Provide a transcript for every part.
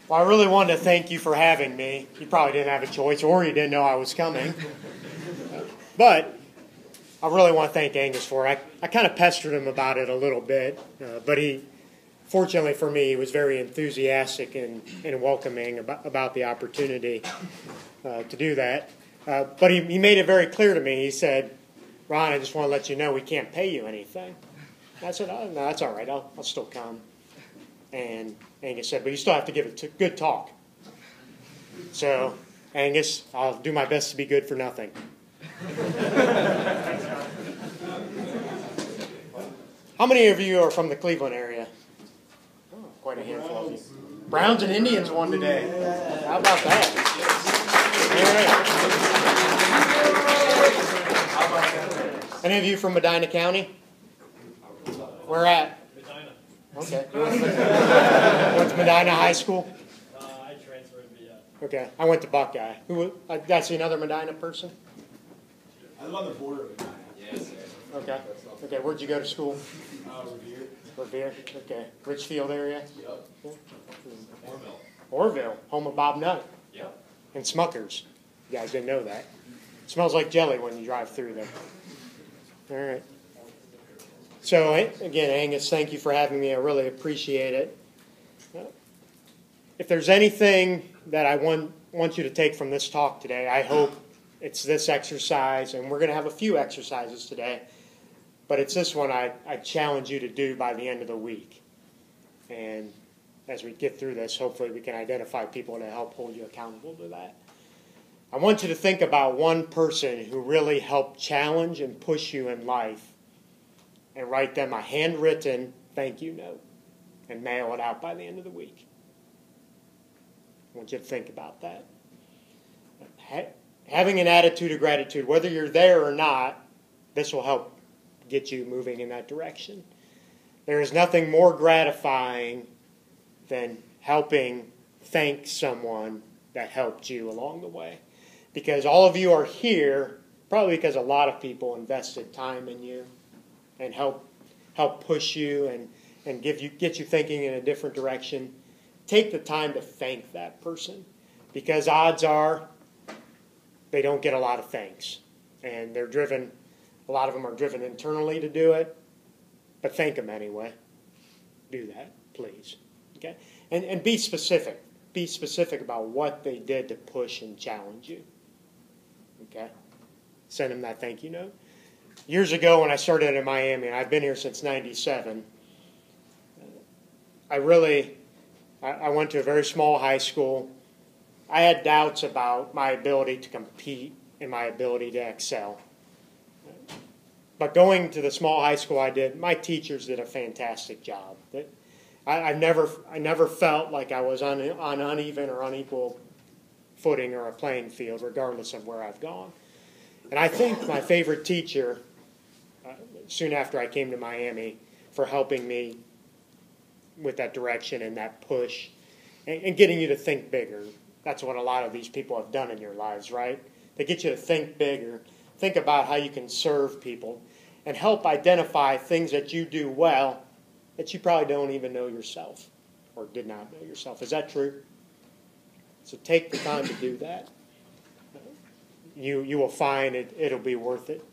Well, I really wanted to thank you for having me. You probably didn't have a choice, or you didn't know I was coming. But I really want to thank Angus for it. I kind of pestered him about it a little bit, but fortunately for me, he was very enthusiastic and welcoming about the opportunity to do that. But he made it very clear to me. He said, "Ron, I just want to let you know we can't pay you anything." I said, "Oh, no, that's all right. I'll still come." And Angus said, "But you still have to give a good talk." So, Angus, I'll do my best to be good for nothing. How many of you are from the Cleveland area? Oh, quite a handful of you. Browns and Indians won today. How about that? All right. Any of you from Medina County? Where at? Medina. Okay. Went to Medina High School? I transferred via. Okay. I went to Buckeye. Did I see another Medina person? I live on the border of Medina. Yes. Okay. Okay. Where'd you go to school? Revere. Revere. Okay. Richfield area? Yep. Yeah. Orville. Orville, home of Bob Nutt. Yep. And Smuckers. You guys didn't know that. It smells like jelly when you drive through there. All right. So, again, Angus, thank you for having me. I really appreciate it. If there's anything that I want you to take from this talk today, I hope it's this exercise, and we're going to have a few exercises today, but it's this one I challenge you to do by the end of the week. And as we get through this, hopefully we can identify people to help hold you accountable to that. I want you to think about one person who really helped challenge and push you in life, and write them a handwritten thank you note and mail it out by the end of the week. I want you to think about that. Having an attitude of gratitude, whether you're there or not, this will help get you moving in that direction. There is nothing more gratifying than helping thank someone that helped you along the way. Because all of you are here probably because a lot of people invested time in you and help push you and get you thinking in a different direction. Take the time to thank that person, because odds are they don't get a lot of thanks, and a lot of them are driven internally to do it, but thank them anyway. Do that, please. Okay, and be specific. Be specific about what they did to push and challenge you. Okay, send them that thank you note. Years ago when I started in Miami, and I've been here since '97, I went to a very small high school. I had doubts about my ability to compete and my ability to excel. But going to the small high school I did, my teachers did a fantastic job. I never felt like I was on uneven or unequal footing or a playing field, regardless of where I've gone. And I thank my favorite teacher soon after I came to Miami for helping me with that direction and that push and getting you to think bigger. That's what a lot of these people have done in your lives, right? They get you to think bigger, think about how you can serve people, and help identify things that you do well that you probably don't even know yourself or did not know yourself. Is that true? So take the time to do that. You will find it'll be worth it.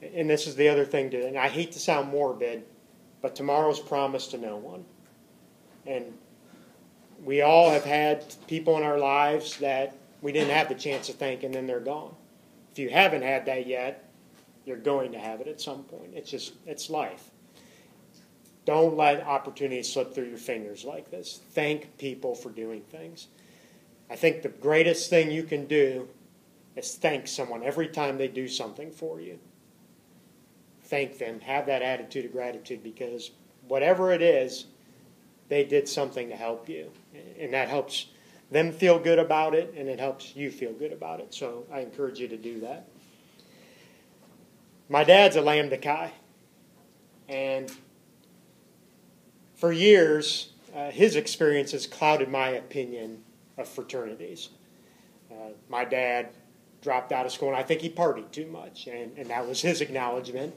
And this is the other thing, and I hate to sound morbid, but tomorrow's promised to no one. And we all have had people in our lives that we didn't have the chance to thank, and then they're gone. If you haven't had that yet, you're going to have it at some point. It's life. Don't let opportunities slip through your fingers like this. Thank people for doing things. I think the greatest thing you can do is thank someone every time they do something for you. Thank them. Have that attitude of gratitude, because whatever it is, they did something to help you. And that helps them feel good about it, and it helps you feel good about it. So I encourage you to do that. My dad's a Lambda Chi. And for years, his experiences clouded my opinion of fraternities. My dad dropped out of school, and I think he partied too much, and that was his acknowledgement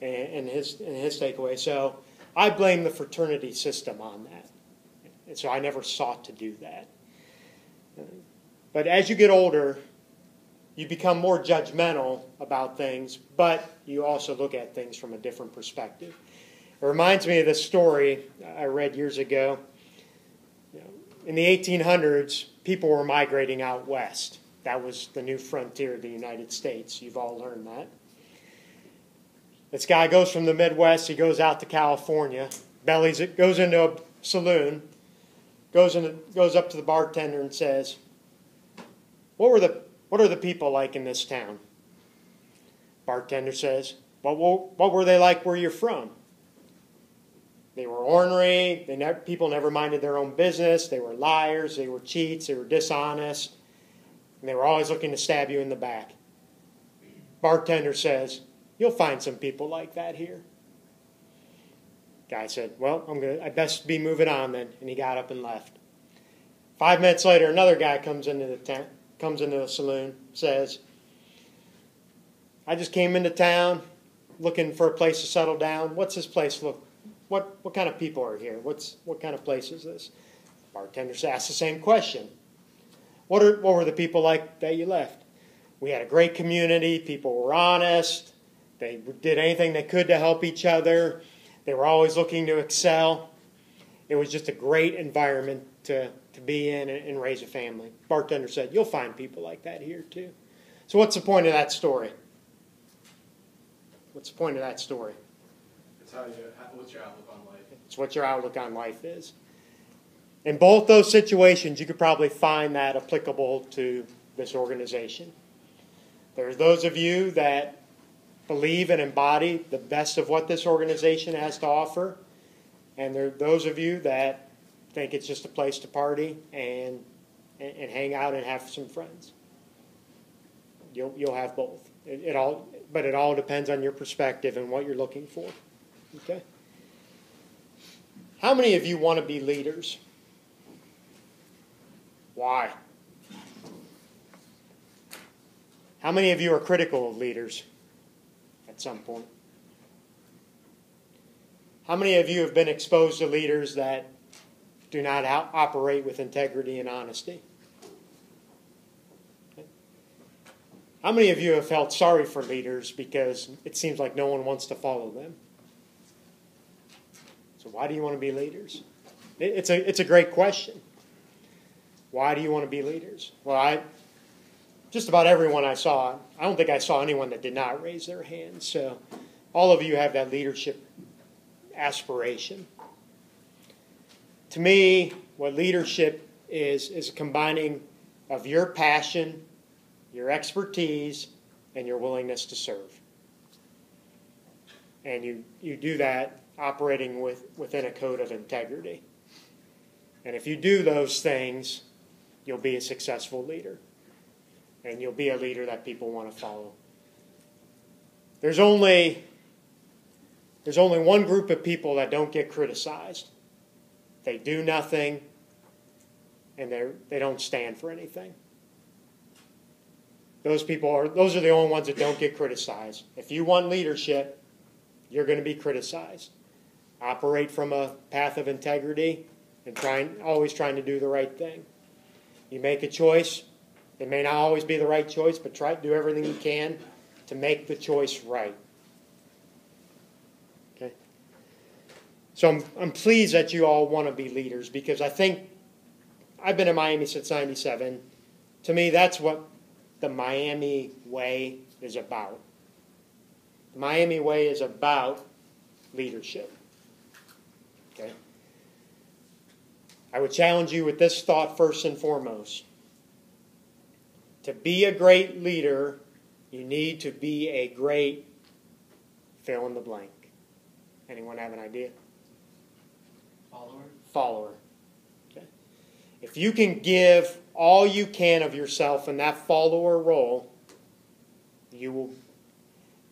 and his takeaway. So I blame the fraternity system on that. And so I never sought to do that. But as you get older, you become more judgmental about things, but you also look at things from a different perspective. It reminds me of this story I read years ago. In the 1800s, people were migrating out west. That was the new frontier of the United States. You've all learned that. This guy goes from the Midwest, he goes out to California, goes into a saloon, goes up to the bartender and says, what are the people like in this town? Bartender says, what were they like where you're from? They were ornery, people never minded their own business, they were liars, they were cheats, they were dishonest, and they were always looking to stab you in the back. Bartender says, you'll find some people like that here. Guy said, well, I best be moving on then, and he got up and left. 5 minutes later, another guy comes into the saloon, says, I just came into town looking for a place to settle down. What's this place look? What kind of people are here? What kind of place is this? Bartender asked the same question. What were the people like that you left? We had a great community. People were honest. They did anything they could to help each other. They were always looking to excel. It was just a great environment to be in and raise a family. Bartender said, you'll find people like that here too. So what's the point of that story? What's the point of that story? It's what's your outlook on life? It's what your outlook on life is. In both those situations, you could probably find that applicable to this organization. There are those of you that believe and embody the best of what this organization has to offer, and there are those of you that think it's just a place to party and hang out and have some friends. You'll have both. But it all depends on your perspective and what you're looking for. Okay? How many of you want to be leaders? Why? How many of you are critical of leaders at some point? How many of you have been exposed to leaders that do not operate with integrity and honesty? Okay. How many of you have felt sorry for leaders because it seems like no one wants to follow them? So why do you want to be leaders? It's a great question. Why do you want to be leaders? Well, just about everyone I saw, I don't think I saw anyone that did not raise their hand. So all of you have that leadership aspiration. To me, what leadership is a combining of your passion, your expertise, and your willingness to serve. And you do that operating within a code of integrity. And if you do those things, you'll be a successful leader. And you'll be a leader that people want to follow. There's only one group of people that don't get criticized. They do nothing, and they don't stand for anything. Those are the only ones that don't get criticized. If you want leadership, you're going to be criticized. Operate from a path of integrity and always trying to do the right thing. You make a choice. It may not always be the right choice, but try to do everything you can to make the choice right. Okay? So I'm pleased that you all want to be leaders, because I think I've been in Miami since '97. To me, that's what the Miami way is about. The Miami way is about leadership. Okay? I would challenge you with this thought first and foremost. To be a great leader, you need to be a great fill in the blank. Anyone have an idea? Follower. Okay. If you can give all you can of yourself in that follower role, you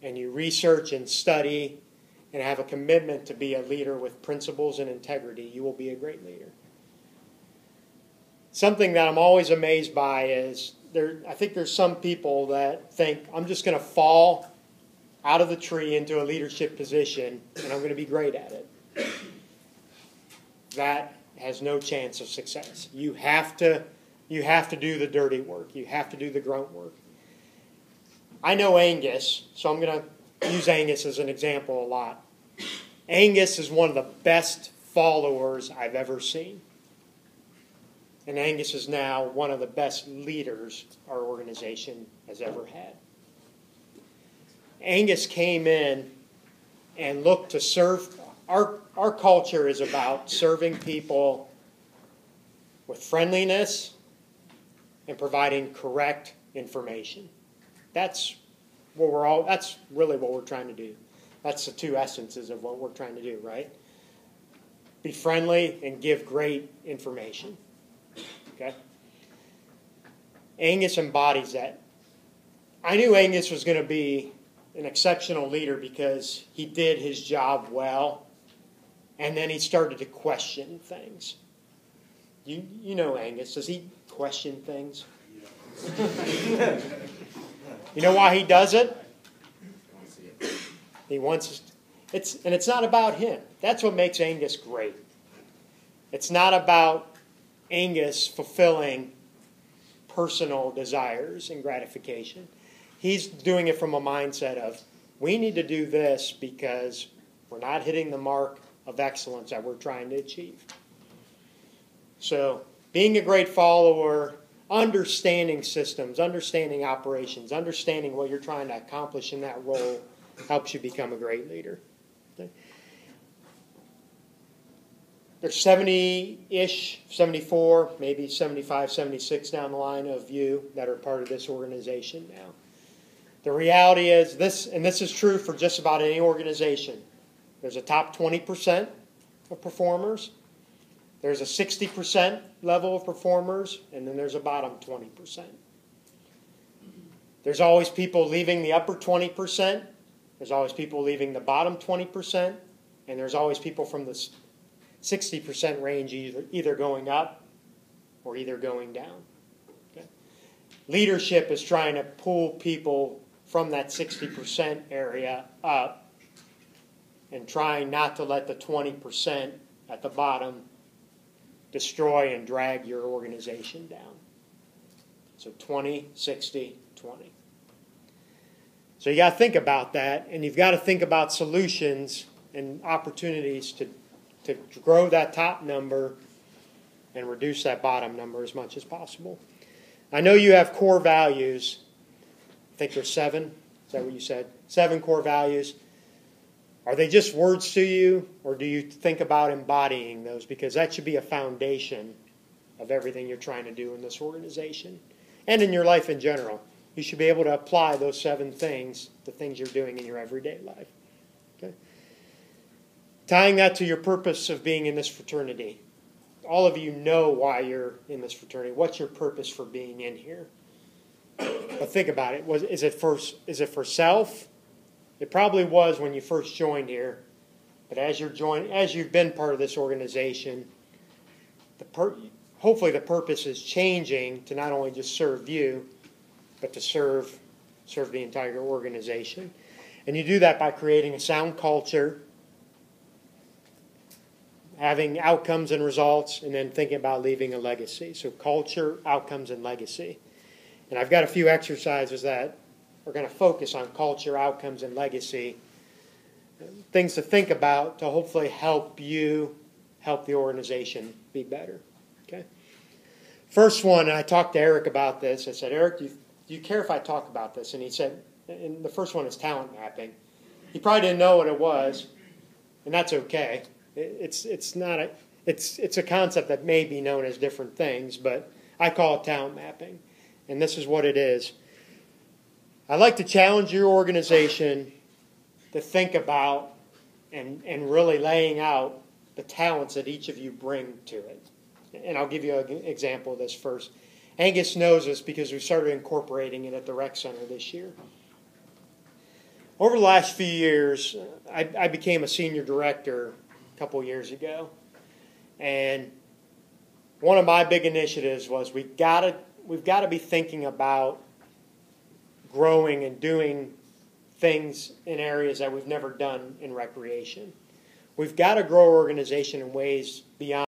research and study and have a commitment to be a leader with principles and integrity, you will be a great leader. Something that I'm always amazed by is I think there's some people that think, I'm just going to fall out of the tree into a leadership position and I'm going to be great at it. That has no chance of success. You have to do the dirty work. You have to do the grunt work. I know Angus, so I'm going to use Angus as an example a lot. Angus is one of the best followers I've ever seen. And Angus is now one of the best leaders our organization has ever had. Angus came in and looked to serve. Our culture is about serving people with friendliness and providing correct information. That's really what we're trying to do. That's the two essences of what we're trying to do, right? Be friendly and give great information. Okay? Angus embodies that. I knew Angus was going to be an exceptional leader because he did his job well, and then he started to question things. You know Angus. Does he question things? You know why he does it? He wants it's not about him. That's what makes Angus great. It's not about Angus fulfilling personal desires and gratification. He's doing it from a mindset of, we need to do this because we're not hitting the mark of excellence that we're trying to achieve. So, being a great follower, understanding systems, understanding operations, understanding what you're trying to accomplish in that role helps you become a great leader. Okay? There's 70-ish, 74, maybe 75, 76 down the line of you that are part of this organization now. The reality is this, and this is true for just about any organization. There's a top 20% of performers. There's a 60% level of performers, and then there's a bottom 20%. There's always people leaving the upper 20%. There's always people leaving the bottom 20%. And there's always people from the 60% range either going up or either going down. Okay? Leadership is trying to pull people from that 60% area up and trying not to let the 20% at the bottom destroy and drag your organization down. So 20, 60, 20. So you got to think about that, and you've got to think about solutions and opportunities to grow that top number and reduce that bottom number as much as possible. I know you have core values. I think there's 7. Is that what you said? 7 core values. Are they just words to you, or do you think about embodying those? Because that should be a foundation of everything you're trying to do in this organization and in your life in general. You should be able to apply those 7 things, the things you're doing in your everyday life. Okay? Tying that to your purpose of being in this fraternity. All of you know why you're in this fraternity. What's your purpose for being in here? But think about it. Is it for self? It probably was when you first joined here, but as you've been part of this organization, hopefully the purpose is changing to not only just serve you, but to serve the entire organization. And you do that by creating a sound culture, having outcomes and results, and then thinking about leaving a legacy. So culture, outcomes, and legacy. And I've got a few exercises that we're going to focus on culture, outcomes, and legacy. Things to think about to hopefully help the organization be better. Okay. First one, and I talked to Eric about this. I said, Eric, do you care if I talk about this? And he said, and the first one is talent mapping. He probably didn't know what it was, and that's okay. It's a concept that may be known as different things, but I call it talent mapping, and this is what it is. I'd like to challenge your organization to think about and really laying out the talents that each of you bring to it. And I'll give you an example of this first. Angus knows this because we started incorporating it at the rec center this year. Over the last few years, I became a senior director a couple years ago. And one of my big initiatives was we've got to be thinking about growing and doing things in areas that we've never done in recreation. We've got to grow our organization in ways beyond